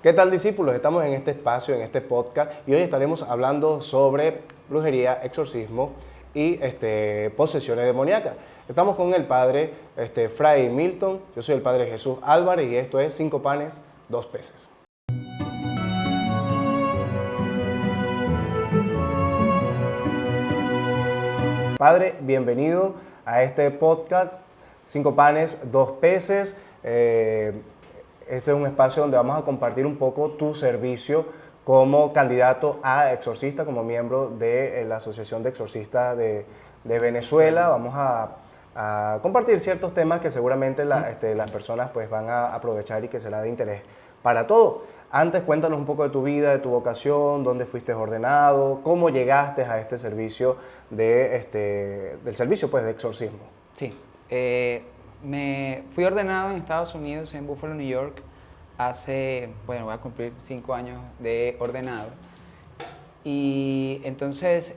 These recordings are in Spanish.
¿Qué tal, discípulos? Estamos en este espacio, en este podcast, y hoy estaremos hablando sobre brujería, exorcismo y posesiones demoníacas. Estamos con el padre Fray Milton, yo soy el padre Jesús Álvarez y esto es 5 panes, 2 peces. Padre, bienvenido a este podcast, 5 panes, 2 peces. Este es un espacio donde vamos a compartir un poco tu servicio como candidato a exorcista, como miembro de la Asociación de Exorcistas de Venezuela. Vamos a compartir ciertos temas que seguramente las personas pues, van a aprovechar y que será de interés para todos. Antes, cuéntanos un poco de tu vida, de tu vocación, dónde fuiste ordenado, cómo llegaste a este servicio del servicio pues, de exorcismo. Sí, me fui ordenado en Estados Unidos, en Buffalo, New York, voy a cumplir 5 años de ordenado. Y entonces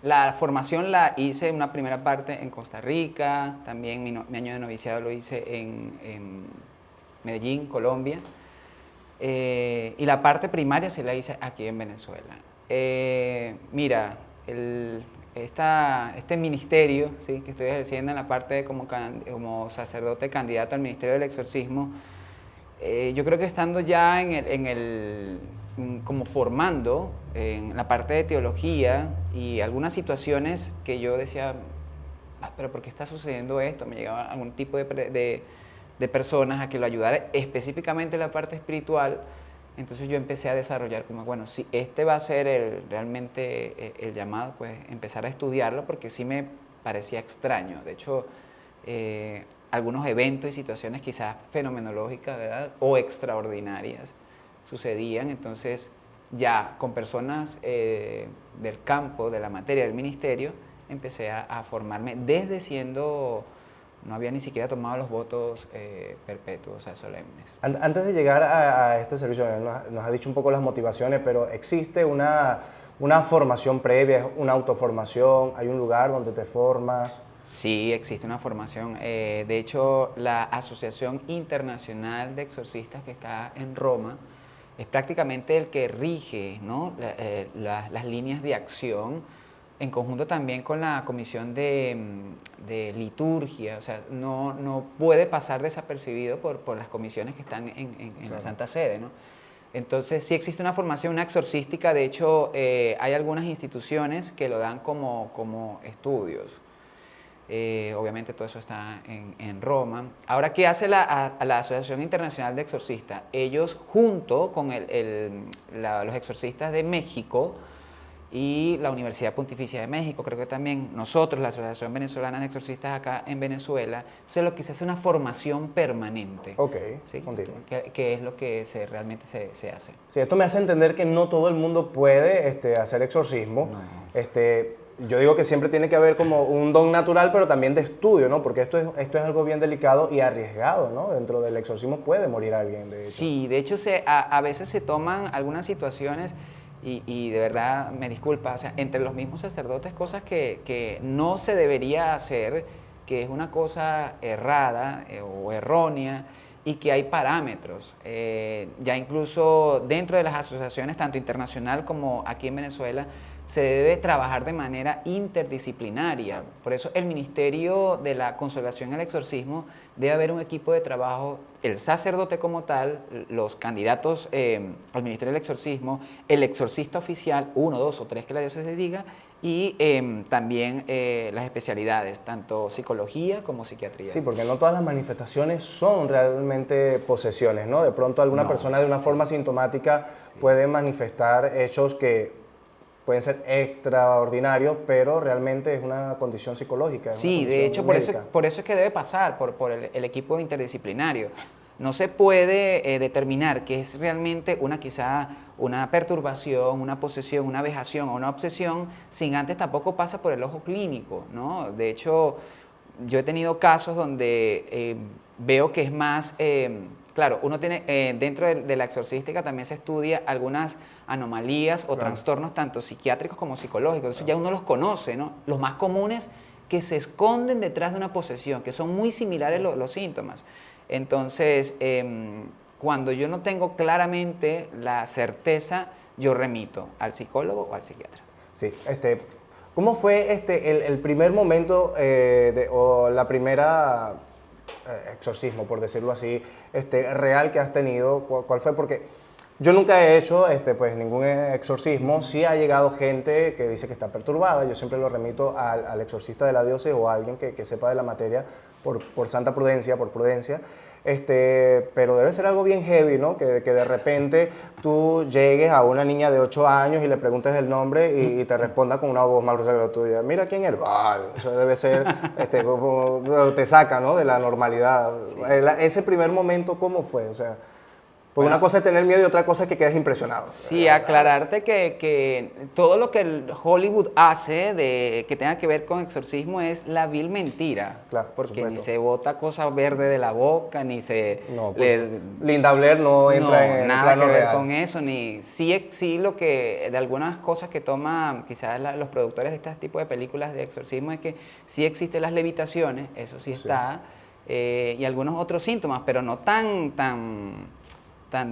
la formación la hice una primera parte en Costa Rica, también mi año de noviciado lo hice en Medellín, Colombia. Y la parte primaria se la hice aquí en Venezuela. Mira, este ministerio, ¿sí?, que estoy ejerciendo en la parte como sacerdote candidato al ministerio del exorcismo, yo creo que estando ya como formando en la parte de teología y algunas situaciones que yo decía, pero ¿por qué está sucediendo esto? Me llegaba algún tipo de personas a que lo ayudara específicamente en la parte espiritual. Entonces yo empecé a desarrollar como, bueno, si este va a ser realmente el llamado, pues empezar a estudiarlo porque sí me parecía extraño. De hecho, algunos eventos y situaciones quizás fenomenológicas, ¿verdad?, o extraordinarias sucedían. Entonces ya con personas del campo, de la materia, del ministerio, empecé a formarme desde no había ni siquiera tomado los votos perpetuos, o sea, solemnes. Antes de llegar a este servicio, nos ha dicho un poco las motivaciones, pero ¿existe una formación previa, una autoformación? ¿Hay un lugar donde te formas? Sí, existe una formación. De hecho, la Asociación Internacional de Exorcistas, que está en Roma, es prácticamente el que rige, ¿no?, las líneas de acción, en conjunto también con la Comisión de Liturgia. O sea, no puede pasar desapercibido por las comisiones que están en la Santa Sede, ¿no? Entonces, sí existe una formación, una exorcística. De hecho, hay algunas instituciones que lo dan como estudios. Obviamente todo eso está en Roma. Ahora, ¿qué hace la Asociación Internacional de Exorcistas? Ellos, junto con los exorcistas de México y la Universidad Pontificia de México, creo que también nosotros, la Asociación Venezolana de Exorcistas acá en Venezuela, entonces lo que se hace es una formación permanente. Ok, ¿sí? continúa. Que es lo que realmente se hace. Sí, esto me hace entender que no todo el mundo puede hacer exorcismo. No. Yo digo que siempre tiene que haber como un don natural, pero también de estudio, ¿no? Porque esto es algo bien delicado y arriesgado, ¿no? Dentro del exorcismo puede morir alguien, de hecho. Sí, de hecho a veces se toman algunas situaciones y de verdad me disculpa, o sea, entre los mismos sacerdotes cosas que no se debería hacer, que es una cosa errada o errónea, y que hay parámetros. Ya incluso dentro de las asociaciones, tanto internacional como aquí en Venezuela, se debe trabajar de manera interdisciplinaria. Por eso el Ministerio de la Consolación y el Exorcismo debe haber un equipo de trabajo, el sacerdote como tal, los candidatos al Ministerio del Exorcismo, el exorcista oficial, 1, 2 o 3 que la diócesis diga, y también las especialidades, tanto psicología como psiquiatría. Sí, porque no todas las manifestaciones son realmente posesiones, ¿no? De pronto alguna persona de una forma sintomática puede manifestar hechos que pueden ser extraordinarios, pero realmente es una condición psicológica. Sí, de hecho, por eso es que debe pasar por el equipo interdisciplinario. No se puede determinar qué es realmente quizá una perturbación, una posesión, una vejación o una obsesión, sin antes tampoco pasa por el ojo clínico, ¿no? De hecho, yo he tenido casos donde veo que es más... Claro, uno tiene, dentro de la exorcística también se estudia algunas anomalías o trastornos tanto psiquiátricos como psicológicos. Entonces ya uno los conoce, ¿no? Los más comunes que se esconden detrás de una posesión, que son muy similares los síntomas. Entonces, cuando yo no tengo claramente la certeza, yo remito al psicólogo o al psiquiatra. Sí, ¿cómo fue el primer momento o la primera exorcismo, por decirlo así, real que has tenido? ¿Cuál fue? Porque yo nunca he hecho pues, ningún exorcismo. Sí ha llegado gente que dice que está perturbada. Yo siempre lo remito al exorcista de la diócesis o a alguien que sepa de la materia por santa prudencia, por prudencia. Pero debe ser algo bien heavy, ¿no? Que de repente tú llegues a una niña de 8 años y le preguntes el nombre y te responda con una voz más gruesa que la tuya. Mira quién eres. Eso debe ser, te saca, ¿no? De la normalidad. Sí. Ese primer momento, ¿cómo fue? O sea, porque una cosa es tener miedo y otra cosa es que quedes impresionado. Sí, aclararte que todo lo que el Hollywood hace que tenga que ver con exorcismo es la vil mentira. Claro, porque ni se bota cosa verde de la boca, ni se... No, pues, Linda Blair no entra en el plano real. Nada que ver con eso, ni... Sí lo que... De algunas cosas que toman quizás los productores de este tipo de películas de exorcismo es que sí existen las levitaciones, eso sí está, y algunos otros síntomas, pero no tan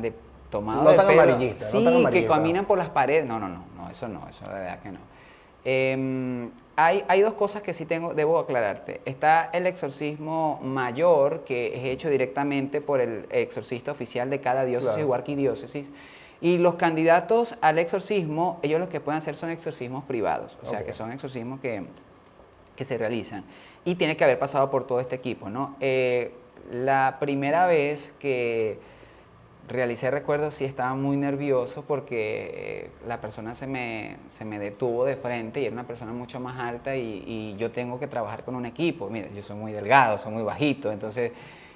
de tomado no de tan pelo. Amarillista, Sí, no tan amarillista. Que caminan por las paredes. No, eso de verdad que no. Hay dos cosas que sí debo aclararte. Está el exorcismo mayor, que es hecho directamente por el exorcista oficial de cada diócesis o arquidiócesis. Y los candidatos al exorcismo, ellos los que pueden hacer son exorcismos privados, o sea, que son exorcismos que se realizan. Y tiene que haber pasado por todo este equipo, ¿no? La primera vez que realicé, recuerdo, sí estaba muy nervioso porque la persona se me detuvo de frente y era una persona mucho más alta y yo tengo que trabajar con un equipo. Mira, yo soy muy delgado, soy muy bajito, entonces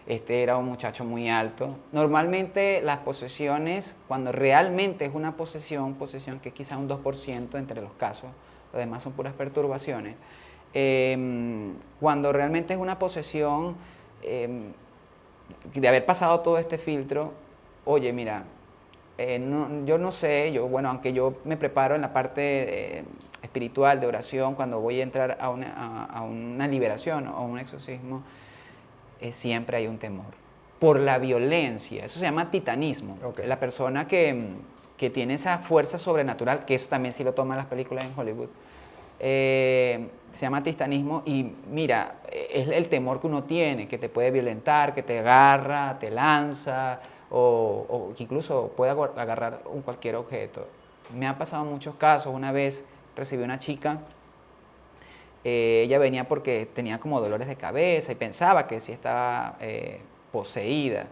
era un muchacho muy alto. Normalmente las posesiones, cuando realmente es una posesión que es quizá un 2% entre los casos, los demás son puras perturbaciones, cuando realmente es una posesión de haber pasado todo este filtro, oye, mira, yo no sé, aunque yo me preparo en la parte espiritual de oración, cuando voy a entrar a una liberación o un exorcismo, siempre hay un temor por la violencia. Eso se llama titanismo. Okay. La persona que tiene esa fuerza sobrenatural, que eso también sí lo toman las películas en Hollywood, se llama titanismo y mira, es el temor que uno tiene, que te puede violentar, que te agarra, te lanza, o que incluso puede agarrar cualquier objeto. Me han pasado muchos casos. Una vez recibí una chica, ella venía porque tenía como dolores de cabeza y pensaba que sí estaba poseída.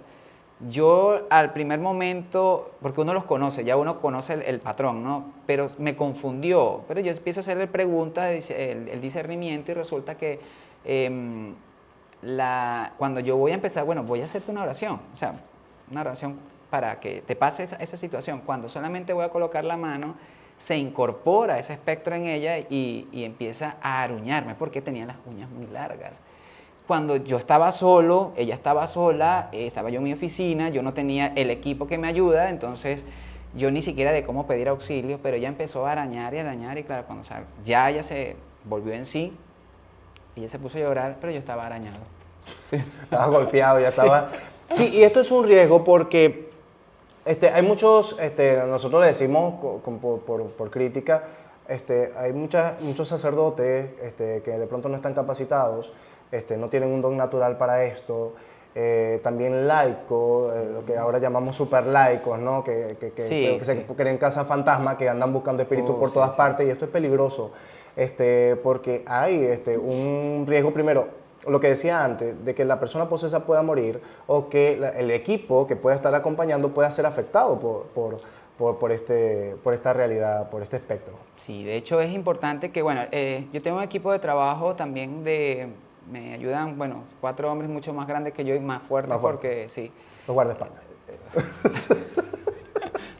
Yo al primer momento, porque uno los conoce, ya uno conoce el patrón, ¿no? Pero me confundió, pero yo empiezo a hacerle preguntas, el discernimiento, y resulta que cuando yo voy a empezar, voy a hacerte una oración, o sea, una oración para que te pase esa situación. Cuando solamente voy a colocar la mano, se incorpora ese espectro en ella y empieza a aruñarme porque tenía las uñas muy largas. Cuando yo estaba solo, ella estaba sola, estaba yo en mi oficina, yo no tenía el equipo que me ayuda, entonces yo ni siquiera de cómo pedir auxilio, pero ella empezó a arañar y claro, cuando ya ella se volvió en sí, ella se puso a llorar, pero yo estaba arañado. Sí. Estaba golpeado, ya estaba... Sí, y esto es un riesgo porque hay muchos, nosotros le decimos por crítica, hay muchos sacerdotes que de pronto no están capacitados, no tienen un don natural para esto, también laicos, lo que ahora llamamos super laicos, ¿no? que se creen casas fantasma, que andan buscando espíritus por todas partes, y esto es peligroso, porque hay un riesgo primero, lo que decía antes, de que la persona posesa pueda morir o que el equipo que pueda estar acompañando pueda ser afectado por esta realidad, por este espectro. Sí, de hecho es importante que, yo tengo un equipo de trabajo también me ayudan, 4 hombres mucho más grandes que yo y más fuertes, porque sí. Los guardaespaldas.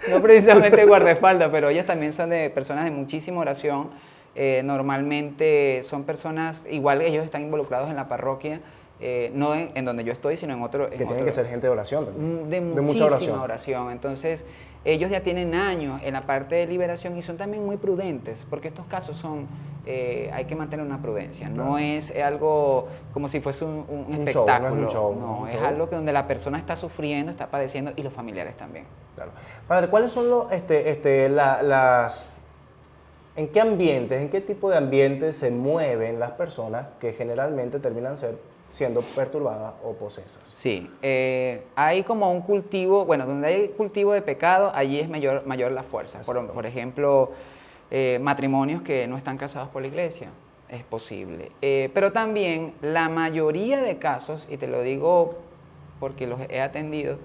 No precisamente guardaespaldas, pero ellas también son personas de muchísima oración. Normalmente son personas, igual ellos están involucrados en la parroquia, no en donde yo estoy, sino en otro... Que tiene que ser gente de oración también. De muchísima oración. Entonces, ellos ya tienen años en la parte de liberación y son también muy prudentes, porque estos casos son, hay que mantener una prudencia. Claro. No es algo como si fuese un espectáculo. Show, no es un show. No, es algo que donde la persona está sufriendo, está padeciendo y los familiares también. Claro. Padre, ¿cuáles son las... ¿En qué ambientes, en qué tipo de ambientes se mueven las personas que generalmente terminan siendo perturbadas o posesas? Sí, hay como un cultivo, bueno, donde hay cultivo de pecado, allí es mayor la fuerza. Por ejemplo, matrimonios que no están casados por la iglesia, es posible. Pero también la mayoría de casos, y te lo digo porque los he atendido,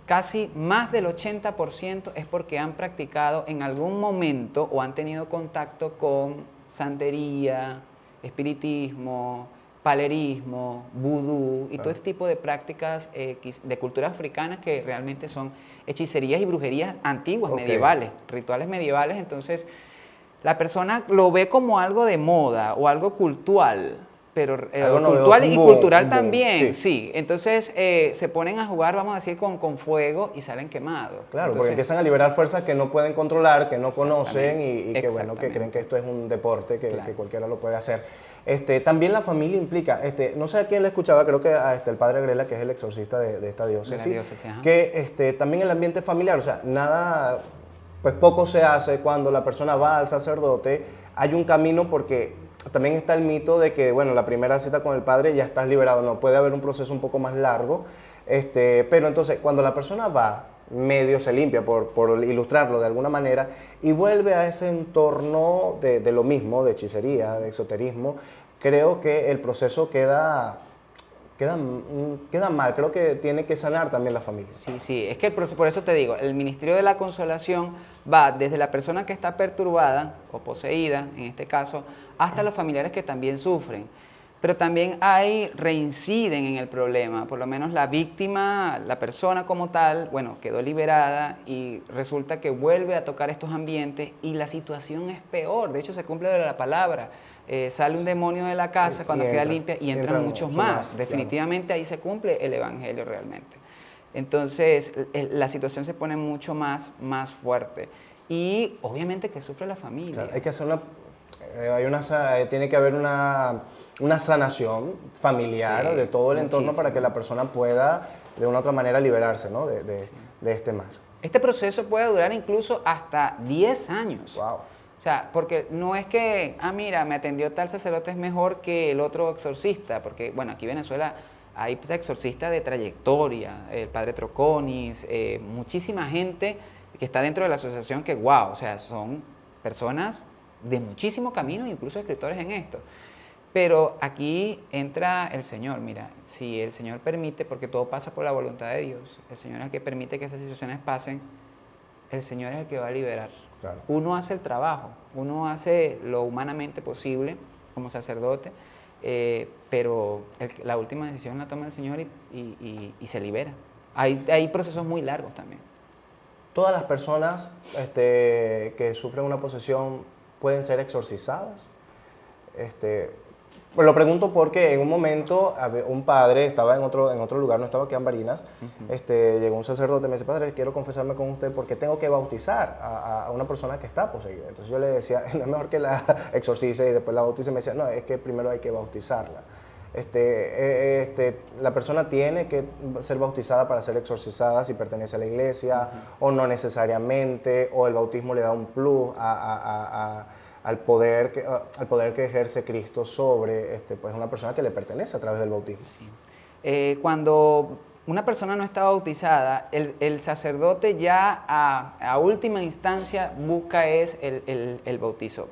casi más del 80% es porque han practicado en algún momento o han tenido contacto con santería, espiritismo, palerismo, vudú y todo este tipo de prácticas de culturas africanas que realmente son hechicerías y brujerías antiguas, medievales, rituales medievales. Entonces, la persona lo ve como algo de moda o algo cultural, pero cultural y cultural también, sí. Entonces, se ponen a jugar, vamos a decir, con fuego y salen quemados. Claro, entonces, porque empiezan a liberar fuerzas que no pueden controlar, que no conocen y que, bueno, que creen que esto es un deporte, que cualquiera lo puede hacer. También la familia implica, no sé a quién le escuchaba, creo que a el padre Grela, que es el exorcista de esta diócesis, que también el ambiente familiar, o sea, nada, pues poco se hace cuando la persona va al sacerdote, hay un camino porque también está el mito de que, bueno, la primera cita con el padre ya estás liberado, no puede haber un proceso un poco más largo, pero entonces cuando la persona va, medio se limpia, por ilustrarlo de alguna manera, y vuelve a ese entorno de lo mismo, de hechicería, de esoterismo, creo que el proceso queda mal, creo que tiene que sanar también la familia. Sí, es que por eso te digo, el Ministerio de la Consolación va desde la persona que está perturbada o poseída, en este caso, hasta los familiares que también sufren. Pero también reinciden en el problema, por lo menos la víctima, la persona como tal, bueno, quedó liberada y resulta que vuelve a tocar estos ambientes y la situación es peor, de hecho se cumple de la palabra, sale un demonio de la casa cuando queda limpia y entran muchos más, definitivamente claro. Ahí se cumple el evangelio realmente. Entonces la situación se pone mucho más fuerte y obviamente que sufre la familia. Claro, hay que hacer tiene que haber una sanación familiar de todo el entorno para que la persona pueda de una u otra manera liberarse, ¿no? de este mal. Este proceso puede durar incluso hasta 10 años. Wow. O sea, porque no es que, mira, me atendió tal sacerdote es mejor que el otro exorcista, porque, bueno, aquí en Venezuela hay exorcistas de trayectoria, el padre Troconis, muchísima gente que está dentro de la asociación que, wow, o sea, son personas de muchísimo camino, incluso escritores en esto. Pero aquí entra el Señor, mira, si el Señor permite, porque todo pasa por la voluntad de Dios, el Señor es el que permite que estas situaciones pasen, el Señor es el que va a liberar. Claro. Uno hace el trabajo, uno hace lo humanamente posible como sacerdote, pero la última decisión la toma el Señor y se libera. Hay procesos muy largos también. ¿Todas las personas que sufren una posesión pueden ser exorcizadas? Pues lo pregunto porque en un momento un padre estaba en otro lugar, no estaba aquí en Barinas, llegó un sacerdote y me dice, padre, quiero confesarme con usted porque tengo que bautizar a una persona que está poseída. Entonces yo le decía, no es mejor que la exorcice y después la bautice. Me decía, no, es que primero hay que bautizarla. La persona tiene que ser bautizada para ser exorcizada si pertenece a la iglesia, o no necesariamente, o el bautismo le da un plus al poder que ejerce Cristo sobre pues una persona que le pertenece a través del bautismo. Sí. Cuando una persona no está bautizada, el sacerdote ya a última instancia busca el bautizo.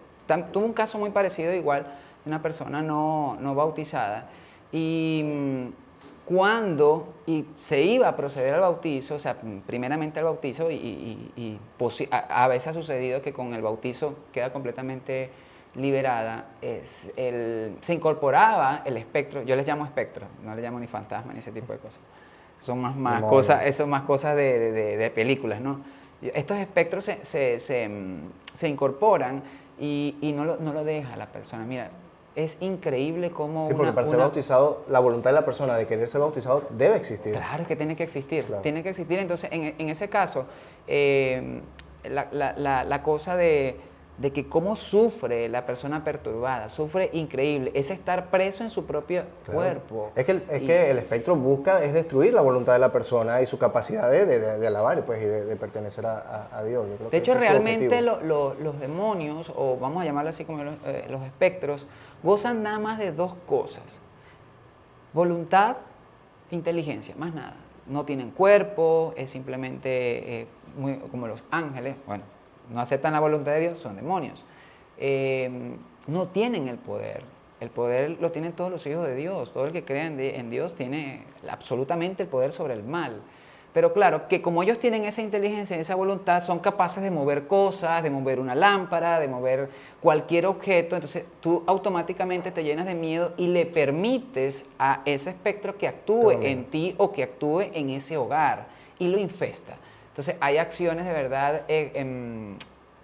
Tuve un caso muy parecido igual de una persona no bautizada y cuando se iba a proceder al bautizo, o sea, primeramente al bautizo y a veces ha sucedido que con el bautizo queda completamente liberada, se incorporaba el espectro, yo les llamo espectro, no les llamo ni fantasma ni ese tipo de cosas, son más cosas de películas, ¿no? Estos espectros se incorporan y no lo deja la persona. Mira, es increíble cómo Sí, porque para ser bautizado, la voluntad de la persona de querer ser bautizado debe existir. Claro, es que tiene que existir, Claro. tiene que existir. Entonces, en ese caso, la cosa de que cómo sufre la persona perturbada, sufre increíble, es estar preso en su propio cuerpo. Es que el espectro busca es destruir la voluntad de la persona y su capacidad de alabar pues, y de pertenecer a Dios. Yo creo De hecho, ese es su realmente objetivo. los demonios, o vamos a llamarlo así como los espectros, gozan nada más de dos cosas: voluntad, inteligencia, más nada. No tienen cuerpo, es simplemente muy, como los ángeles, bueno, no aceptan la voluntad de Dios, son demonios. No tienen el poder lo tienen todos los hijos de Dios, todo el que cree en Dios tiene absolutamente el poder sobre el mal. Pero claro, que como ellos tienen esa inteligencia y esa voluntad, son capaces de mover cosas, de mover una lámpara, de mover cualquier objeto, entonces tú automáticamente te llenas de miedo y le permites a ese espectro que actúe en ti o que actúe en ese hogar y lo infesta. Entonces hay acciones de verdad,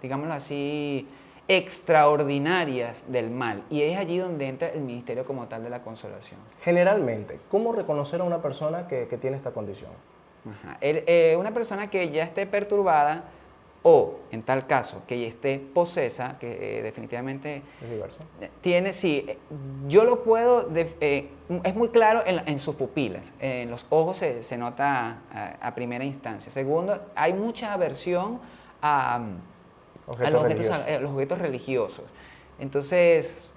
digámoslo así, extraordinarias del mal, y es allí donde entra el ministerio como tal de la consolación. Generalmente, ¿cómo reconocer a una persona que tiene esta condición? Ajá. Una persona que ya esté perturbada o, en tal caso, que esté posesa, que definitivamente Es diverso. tiene, sí, yo lo puedo, es muy claro en sus pupilas, en los ojos se nota a primera instancia. Segundo, hay mucha aversión a los objetos religiosos. Entonces,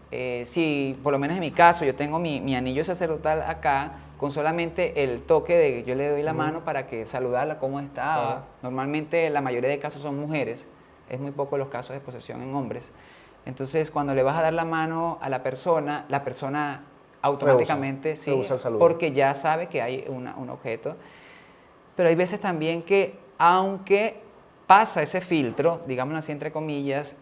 si por lo menos en mi caso yo tengo mi anillo sacerdotal acá, con solamente el toque de que yo le doy la mano para que saludarla, cómo está. Normalmente la mayoría de casos son mujeres, es muy poco los casos de posesión en hombres. Entonces, cuando le vas a dar la mano a la persona automáticamente, sí, rehúsa el saludo. porque ya sabe que hay un objeto. Pero hay veces también que, aunque pasa ese filtro, digámoslo así entre comillas,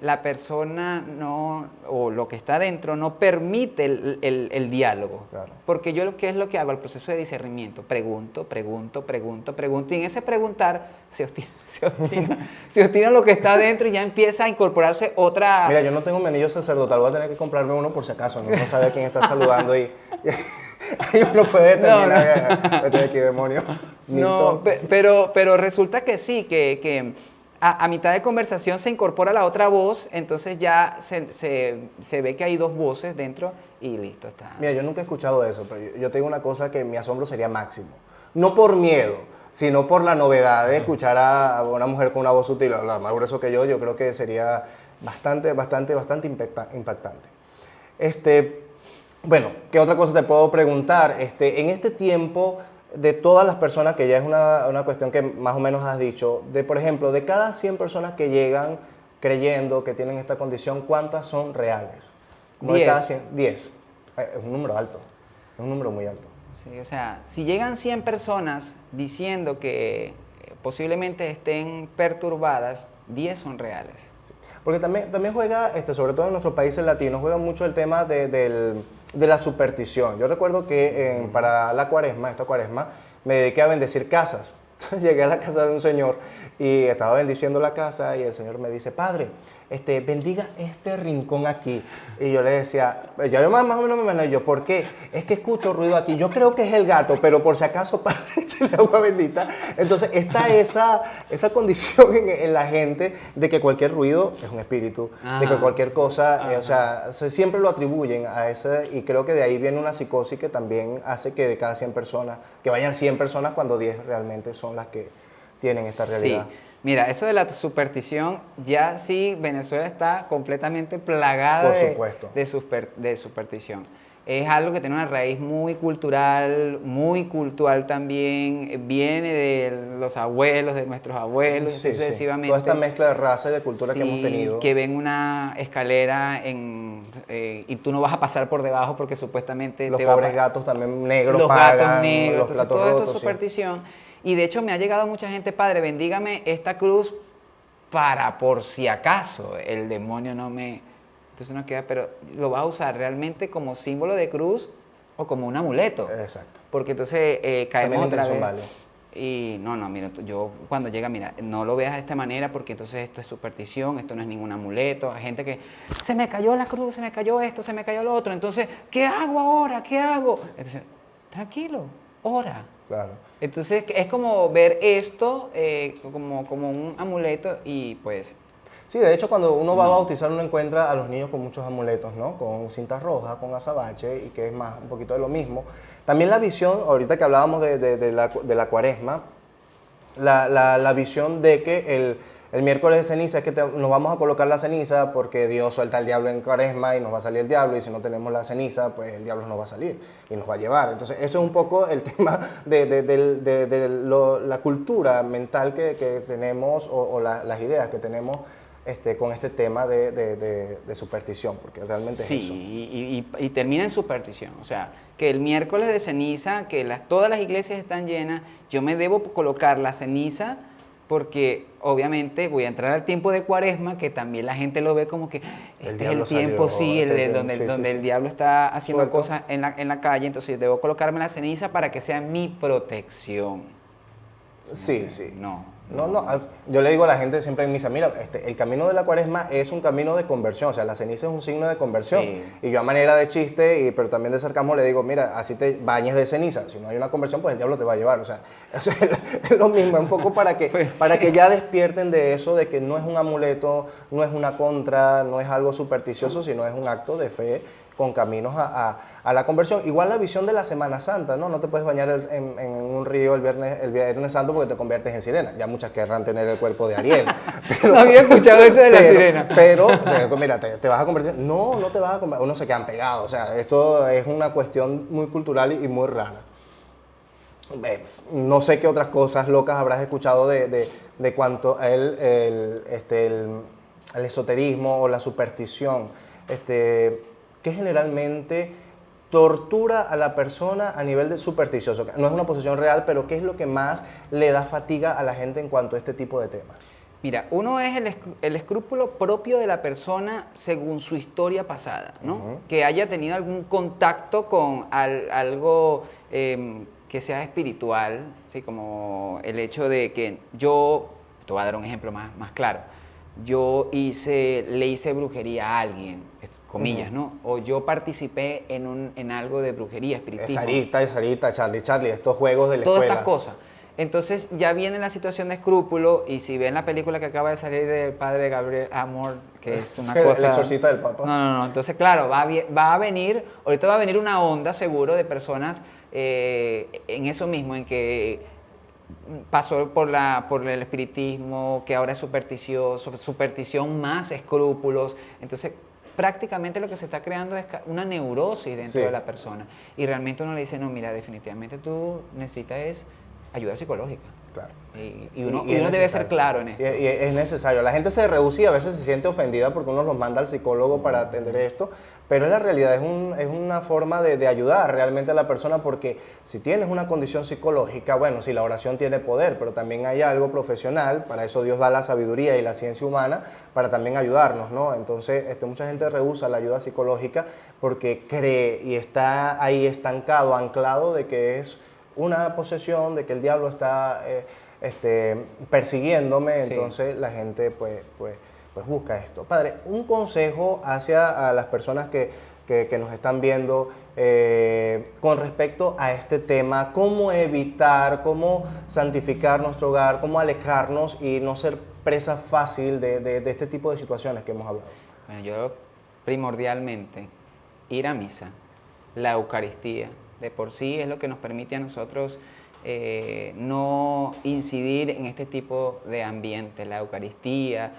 la persona no, o lo que está adentro, no permite el diálogo. Claro. Porque yo, ¿qué es lo que hago? El proceso de discernimiento. Pregunto, y en ese preguntar se obstina lo que está adentro y ya empieza a incorporarse otra... Mira, yo no tengo un anillo sacerdotal, voy a tener que comprarme uno por si acaso, no sabe a quién está saludando y ahí uno puede determinar, vete de aquí, demonio. No, pero resulta que sí, que a mitad de conversación se incorpora la otra voz, entonces ya se ve que hay dos voces dentro y listo, está. Mira, yo nunca he escuchado eso, pero yo te digo una cosa que mi asombro sería máximo. No por miedo, sino por la novedad de escuchar a una mujer con una voz sutil, más grueso que yo creo que sería bastante impactante. Bueno, ¿qué otra cosa te puedo preguntar? En este tiempo, de todas las personas, que ya es una cuestión que más o menos has dicho, por ejemplo, de cada 100 personas que llegan creyendo que tienen esta condición, ¿cuántas son reales? Como 10. de cada 100, 10. Es un número alto, es un número muy alto. Sí, o sea, si llegan 100 personas diciendo que posiblemente estén perturbadas, 10 son reales. Porque también juega, sobre todo en nuestros países latinos, juega mucho el tema de la superstición. Yo recuerdo que para esta cuaresma, me dediqué a bendecir casas. Entonces llegué a la casa de un señor y estaba bendiciendo la casa y el señor me dice, padre, bendiga este rincón aquí. Y yo le decía, yo más o menos me imagino, yo, ¿por qué? Es que escucho ruido aquí. Yo creo que es el gato, pero por si acaso, padre, échale agua bendita. Entonces está esa condición en la gente de que cualquier ruido es un espíritu, de que cualquier cosa, o sea, siempre lo atribuyen a ese, y creo que de ahí viene una psicosis que también hace que de cada 100 personas, que vayan 100 personas cuando 10 realmente son las que tienen esta realidad. Sí. Mira, eso de la superstición, ya sí, Venezuela está completamente plagada de superstición. Es algo que tiene una raíz muy cultural también, viene de los abuelos, de nuestros abuelos, sí, sucesivamente. Toda esta mezcla de raza y de cultura que hemos tenido. Que ven una escalera y tú no vas a pasar por debajo porque supuestamente los pobres gatos también negros los pagan, gatos negros, los platos todo rotos. Esto es superstición. Y de hecho me ha llegado mucha gente, padre, bendígame esta cruz para por si acaso el demonio no me... Entonces uno queda, pero lo vas a usar realmente como símbolo de cruz o como un amuleto. Exacto. Porque entonces caemos otra vez. Vale. Y no, mira, yo cuando llega, mira, no lo veas de esta manera porque entonces esto es superstición, esto no es ningún amuleto. Hay gente que se me cayó la cruz, se me cayó esto, se me cayó lo otro. Entonces, ¿qué hago ahora? ¿Qué hago? Entonces, tranquilo, ora. Claro. Entonces, es como ver esto como un amuleto y pues... Sí, de hecho, cuando uno va a No. bautizar, uno encuentra a los niños con muchos amuletos, ¿no? Con cintas rojas, con azabache, y que es más un poquito de lo mismo. También la visión, ahorita que hablábamos de la cuaresma, la visión de que el miércoles de ceniza es que nos vamos a colocar la ceniza porque Dios suelta al diablo en cuaresma y nos va a salir el diablo, y si no tenemos la ceniza, pues el diablo nos va a salir y nos va a llevar. Entonces, eso es un poco el tema de la cultura mental que tenemos o las ideas que tenemos con este tema de superstición, porque realmente Sí, es eso. y termina en superstición. O sea, que el miércoles de ceniza, que todas las iglesias están llenas, yo me debo colocar la ceniza porque obviamente voy a entrar al tiempo de cuaresma, que también la gente lo ve como que este es el tiempo, sí, donde el diablo está haciendo Suelto. cosas en la calle, entonces yo debo colocarme la ceniza para que sea mi protección. Sí, sí. No. Yo le digo a la gente siempre en misa, mira, el camino de la cuaresma es un camino de conversión, o sea, la ceniza es un signo de conversión. Sí. Y yo a manera de chiste, pero también de sarcasmo, le digo, mira, así te bañes de ceniza, si no hay una conversión, pues el diablo te va a llevar. O sea, es lo mismo, es un poco para que, Pues para sí. que ya despierten de eso, de que no es un amuleto, no es una contra, no es algo supersticioso, sino es un acto de fe con caminos a la conversión. Igual la visión de la Semana Santa, ¿no? No te puedes bañar en un río el viernes Santo porque te conviertes en sirena. Ya muchas querrán tener el cuerpo de Ariel. No había escuchado eso de la sirena. Pero, o sea, mira, te vas a convertir. No te vas a convertir. Unos se quedan pegados. O sea, esto es una cuestión muy cultural y muy rara. No sé qué otras cosas locas habrás escuchado de cuanto a el esoterismo o la superstición, que generalmente tortura a la persona a nivel de supersticioso. No es una posición real, pero ¿qué es lo que más le da fatiga a la gente en cuanto a este tipo de temas? Mira, uno es el escrúpulo propio de la persona según su historia pasada, ¿no? Ujú. Que haya tenido algún contacto con algo que sea espiritual, ¿sí? Como el hecho de que yo, te voy a dar un ejemplo más claro, le hice brujería a alguien, comillas, ¿no? O yo participé en algo de brujería, espiritismo. Sarita, Charlie, estos juegos de la Todas escuela. estas cosas. Entonces ya viene la situación de escrúpulo, y si ven la película que acaba de salir del padre Gabriel Amor, que es una Sí, cosa... El exorcista del Papa. No. Entonces, claro, va a venir, ahorita va a venir una onda seguro de personas en eso mismo, en que pasó por el espiritismo, que ahora es superstición más escrúpulos. Entonces, prácticamente lo que se está creando es una neurosis dentro Sí. de la persona. Y realmente uno le dice, no, mira, definitivamente tú necesitas ayuda psicológica. Claro. Y uno es debe ser necesario. claro en esto. Y es necesario. La gente se rehúsa y a veces se siente ofendida porque uno los manda al psicólogo para atender esto, pero en la realidad es una forma de ayudar realmente a la persona, porque si tienes una condición psicológica, bueno, sí, la oración tiene poder, pero también hay algo profesional, para eso Dios da la sabiduría y la ciencia humana, para también ayudarnos, ¿no? Entonces, mucha gente rehúsa la ayuda psicológica porque cree y está ahí estancado, anclado de que es una posesión, de que el diablo está persiguiéndome. Sí. Entonces la gente pues busca esto. Padre, un consejo hacia a las personas que nos están viendo con respecto a este tema, cómo evitar, cómo santificar nuestro hogar, cómo alejarnos y no ser presa fácil de este tipo de situaciones que hemos hablado. Bueno, yo primordialmente ir a misa, la Eucaristía, de por sí es lo que nos permite a nosotros no incidir en este tipo de ambiente, la Eucaristía.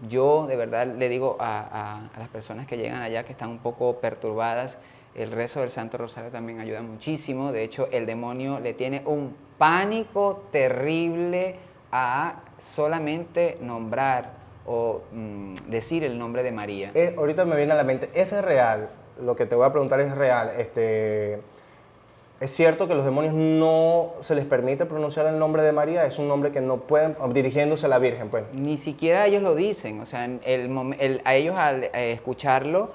Yo de verdad le digo a las personas que llegan allá que están un poco perturbadas, el rezo del Santo Rosario también ayuda muchísimo. De hecho, el demonio le tiene un pánico terrible a solamente nombrar o decir el nombre de María. Ahorita me viene a la mente, ¿es real? Lo que te voy a preguntar es real. ¿Es cierto que los demonios no se les permite pronunciar el nombre de María? Es un nombre que no pueden, dirigiéndose a la Virgen, pues. Ni siquiera ellos lo dicen, o sea, a ellos al escucharlo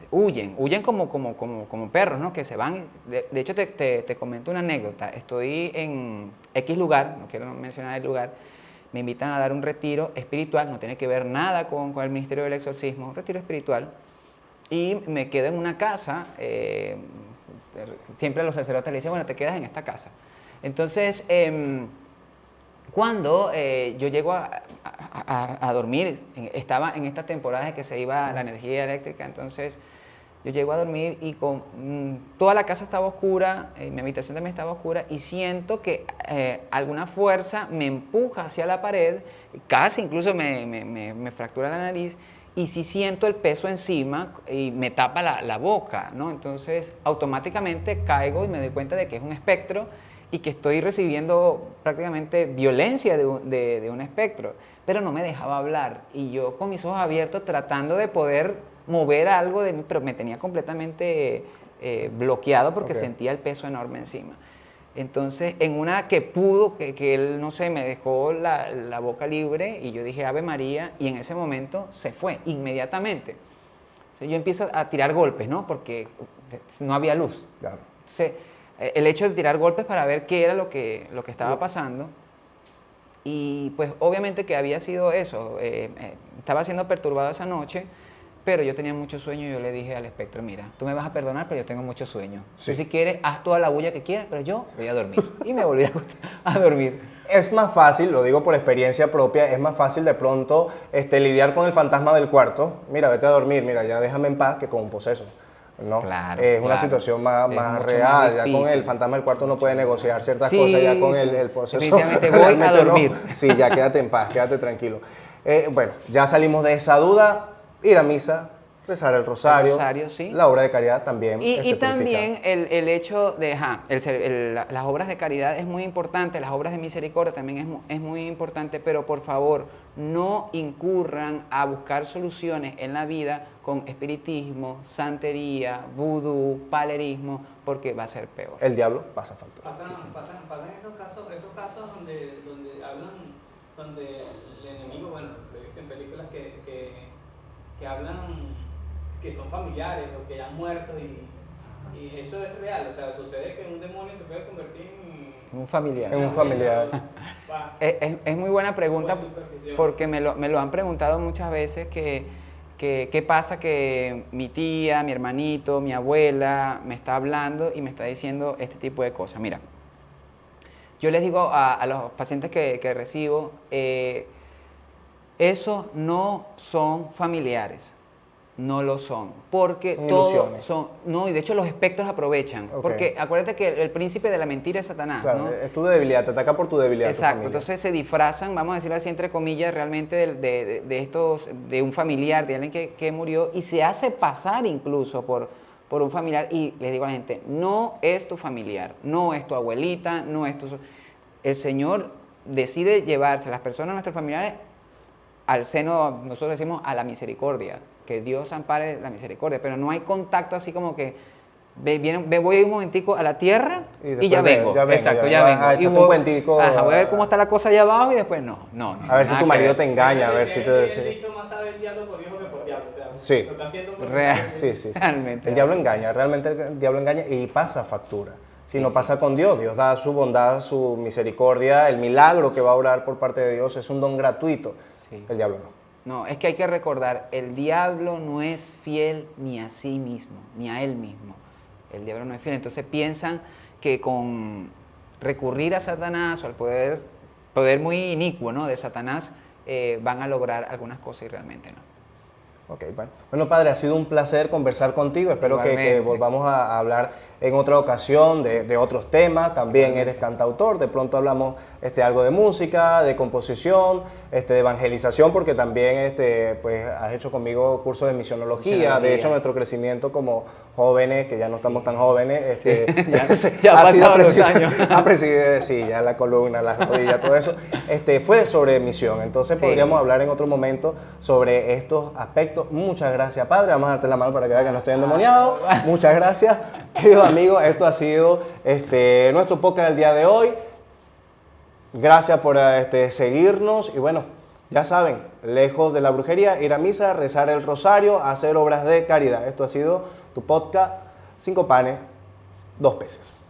huyen como perros, ¿no? Que se van. De hecho, te comento una anécdota. Estoy en X lugar, no quiero mencionar el lugar, me invitan a dar un retiro espiritual, no tiene que ver nada con el Ministerio del Exorcismo, un retiro espiritual, y me quedo en una casa, siempre a los sacerdotes le dicen, bueno, te quedas en esta casa. Entonces, cuando yo llego a dormir, estaba en esta temporada de que se iba la energía eléctrica, entonces yo llego a dormir y toda la casa estaba oscura, mi habitación también estaba oscura, y siento que alguna fuerza me empuja hacia la pared, casi incluso me fractura la nariz, y sí siento el peso encima y me tapa la boca, ¿no? Entonces automáticamente caigo y me doy cuenta de que es un espectro y que estoy recibiendo prácticamente violencia de un espectro, pero no me dejaba hablar, y yo con mis ojos abiertos tratando de poder mover algo de mí, pero me tenía completamente bloqueado porque sentía el peso enorme encima. Entonces, en una que pudo, que él, no sé, me dejó la boca libre y yo dije Ave María, y en ese momento se fue inmediatamente. Entonces, yo empiezo a tirar golpes, ¿no? Porque no había luz. Claro. Entonces, el hecho de tirar golpes para ver qué era lo que estaba pasando, y pues obviamente que había sido eso, estaba siendo perturbado esa noche, pero yo tenía mucho sueño y yo le dije al espectro, mira, tú me vas a perdonar, pero yo tengo mucho sueño. Sí. Tú si quieres, haz toda la bulla que quieras, pero yo voy a dormir. Y me volví a dormir. Es más fácil, lo digo por experiencia propia, es más fácil de pronto lidiar con el fantasma del cuarto. Mira, vete a dormir, mira, ya déjame en paz, que con un poseso. ¿No? Claro, es una claro. situación más Mucho real. más Ya con el difícil. fantasma del cuarto uno puede negociar ciertas Sí, cosas, ya con sí. el proceso. Definitivamente voy a realmente no. dormir. Sí, ya quédate en paz, quédate tranquilo. Bueno, ya salimos de esa duda. Ir a misa, rezar el rosario, sí. la obra de caridad también. Y también el hecho de, las obras de caridad es muy importante, las obras de misericordia también es muy importante, pero por favor, no incurran a buscar soluciones en la vida con espiritismo, santería, vudú, palerismo, porque va a ser peor. El diablo pasa factura. Pasan esos casos donde hablan, donde el enemigo, bueno, lo dicen películas que hablan que son familiares o que ya han muerto, y eso es real, o sea, sucede que un demonio se puede convertir en Un familiar. En un familiar. Es muy buena pregunta porque me lo han preguntado muchas veces qué pasa que mi tía, mi hermanito, mi abuela me está hablando y me está diciendo este tipo de cosas. Mira, yo les digo a los pacientes que recibo, esos no son familiares. No lo son, porque Son todos ilusiones. no, y de hecho los espectros aprovechan, Ok. porque acuérdate que el príncipe de la mentira es Satanás, Claro, ¿no? es tu debilidad, te ataca por tu debilidad. tu Exacto, familia. entonces se disfrazan, vamos a decirlo así entre comillas, realmente de un familiar, de alguien que murió, y se hace pasar incluso por un familiar, y les digo a la gente, no es tu familiar, no es tu abuelita, no es tu... El Señor decide llevarse a las personas, nuestros familiares, al seno, nosotros decimos, a la misericordia, que Dios ampare la misericordia, pero no hay contacto así como que voy un momentico a la tierra y ya vengo. Exacto, ya vengo. A Y echarte un voy, cuentico. voy a ver cómo está la cosa allá abajo y después no. A ver si nada tu que marido ver. te engaña, a ver si te... El dicho más sabe el diablo por hijo que por diablo, o sea, Sí. lo está haciendo por Real. Sí, sí, sí. Realmente El diablo así. engaña, realmente el diablo engaña y pasa factura. Si Sí, no sí. pasa con Dios, Dios da su bondad, su misericordia, el milagro que va a obrar por parte de Dios es un don gratuito. Sí. El diablo no. No, es que hay que recordar, el diablo no es fiel ni a sí mismo, ni a él mismo. El diablo no es fiel. Entonces piensan que con recurrir a Satanás o al poder muy inicuo, ¿no?, de Satanás, van a lograr algunas cosas y realmente no. Ok, bueno. Bueno, padre, ha sido un placer conversar contigo. Espero que Igualmente. volvamos a hablar en otra ocasión de otros temas. También eres cantautor, de pronto hablamos algo de música, de composición, de evangelización, porque también pues, has hecho conmigo cursos de misionología. De hecho, nuestro crecimiento como jóvenes, que ya no estamos tan jóvenes, ya ha sido pasaron los años. ha presidido, sí, ya la columna, las rodillas, todo eso, fue sobre misión. Entonces Sí. podríamos hablar en otro momento sobre estos aspectos. Muchas gracias, padre. Vamos a darte la mano para que vea que no estoy endemoniado. Muchas gracias, queridos amigos. Esto ha sido nuestro podcast del día de hoy. Gracias por seguirnos y bueno, Ya saben, lejos de la brujería, ir a misa, rezar el rosario, hacer obras de caridad. Esto ha sido tu podcast, 5 panes, 2 peces.